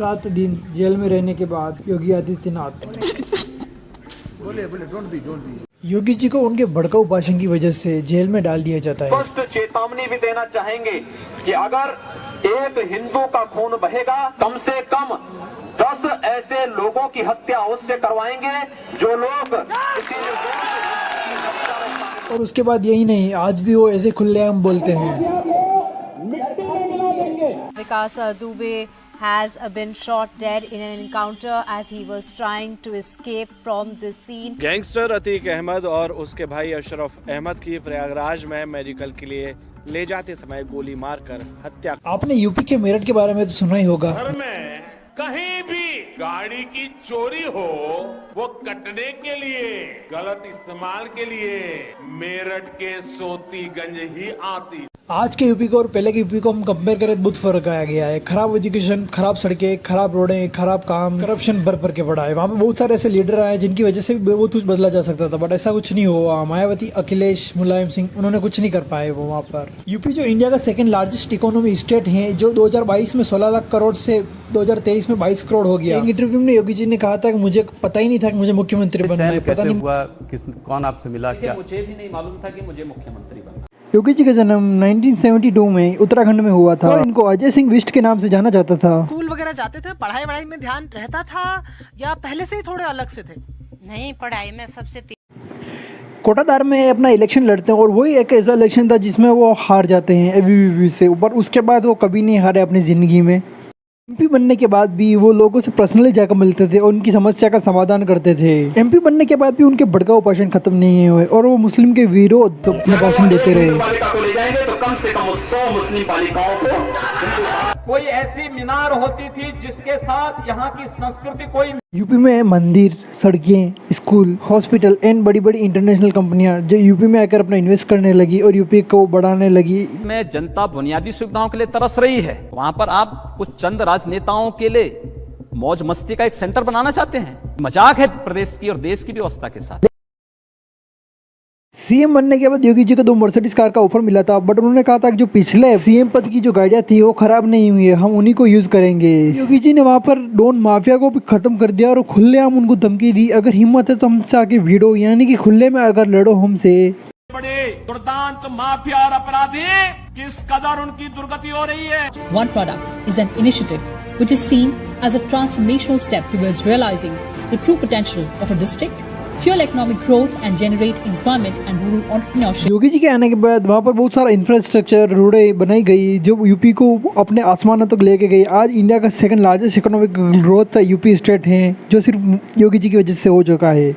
7 दिन जेल में रहने के बाद योगी आदित्यनाथ योगी जी को उनके भड़काऊ भाषण की वजह से जेल में डाल दिया जाता है। स्पष्ट चेतावनी भी देना चाहेंगे कि अगर एक हिंदू का खून बहेगा, कम से कम 10 ऐसे लोगों की हत्या अवश्य करवाएंगे जो लोग किसी और उसके बाद यही नहीं, आज भी वो ऐसे खुलेआम बोलते हैं। Vikas Dubey has been shot dead in an encounter as he was trying to escape from the scene. Gangster Atiq Ahmed और उसके भाई अशरफ अहमद की प्रयागराज में मेडिकल के लिए ले जाते समय गोली मारकर हत्या। आपने यूपी के मेरठ के बारे में तो सुना ही होगा। घर में कहीं भी गाड़ी की चोरी हो, वो कटने के लिए, गलत इस्तेमाल के लिए मेरठ के सोतीगंज ही आती। आज के यूपी को और पहले के यूपी को हम कंपेयर करें तो बहुत फर्क आया गया है। खराब एजुकेशन, खराब सड़कें, खराब रोडें, खराब काम, करप्शन भर के पड़ा है। वहाँ पे बहुत सारे ऐसे लीडर आए जिनकी वजह से भी बहुत कुछ बदला जा सकता था, बट ऐसा कुछ नहीं हुआ। मायावती, अखिलेश, मुलायम सिंह, उन्होंने कुछ नहीं कर पाए वो वहाँ पर। यूपी जो इंडिया का सेकंड लार्जेस्ट इकोनॉमी स्टेट है, जो 2022 में 16 लाख करोड़ से 2023 में 22 करोड़ हो गया। एक इंटरव्यू में योगी जी ने कहा था कि मुझे पता ही नहीं था कि मुझे मुख्यमंत्री बनना है। पता नहीं हुआ, कौन आपसे मिला, क्या? मुझे भी नहीं मालूम था कि मुझे मुख्यमंत्री बनना। योगी जी का जन्म 1972 में उत्तराखंड में हुआ था और इनको अजय सिंह बिष्ट के नाम से जाना जाता था। स्कूल वगैरह जाते थे, पढ़ाई में ध्यान रहता था या पहले से ही थोड़े अलग से थे? नहीं, पढ़ाई में सबसे कोटाधार में अपना इलेक्शन लड़ते हैं और वही एक ऐसा इलेक्शन था जिसमें वो हार जाते हैं एबीवीपी से ऊपर। उसके बाद वो कभी नहीं हारे अपनी ज़िंदगी में। एमपी बनने के बाद भी वो लोगों से पर्सनली जाकर मिलते थे और उनकी समस्या का समाधान करते थे। एमपी बनने के बाद भी उनके भड़काऊ भाषण खत्म नहीं हुए और वो मुस्लिम के विरोध अपने भाषण देते रहे। बालिका को ले जाएंगे तो कम से कम 100 मुस्लिम बालिकाओं को। कोई ऐसी मीनार होती थी जिसके साथ यहाँ की संस्कृति कोई। यूपी में मंदिर, सड़कें, स्कूल, हॉस्पिटल एंड बड़ी बड़ी इंटरनेशनल कंपनियां जो यूपी में आकर अपना इन्वेस्ट करने लगी और यूपी को बढ़ाने लगी। में जनता बुनियादी सुविधाओं के लिए तरस रही है। वहां पर आप कुछ चंद राजनेताओं के लिए मौज मस्ती का एक सेंटर बनाना चाहते हैं। मजाक है प्रदेश की और देश की व्यवस्था के साथ। सीएम बनने के बाद योगी जी को 2 मर्सिडीज कार का ऑफर मिला था, बट उन्होंने कहा था कि जो पिछले सीएम पद की जो गाड़ियां थी वो खराब नहीं हुई है, हम उन्हीं को यूज करेंगे। योगी जी ने वहां पर डॉन माफिया को भी खत्म कर दिया और खुलेआम उनको धमकी दी, अगर हिम्मत है तो हमसे आके भिड़ो, यानी कि खुले में अगर लड़ो हमसे। बड़े दुर्दांत माफिया और अपराधी किस कदर उनकी दुर्गति हो रही है। One Product is an initiative which is seen as a transformational step towards realizing the true potential of a district, fuel economic growth and generate employment and rural entrepreneurship. Yogi ji के आने के बाद वहाँ पर बहुत सारा इंफ्रास्ट्रक्चर, रोडें बनाई गई जो यूपी को अपने आसमानों तक लेके गई। आज इंडिया का second largest economic growth UP state है, जो सिर्फ योगी जी की वजह से हो चुका है।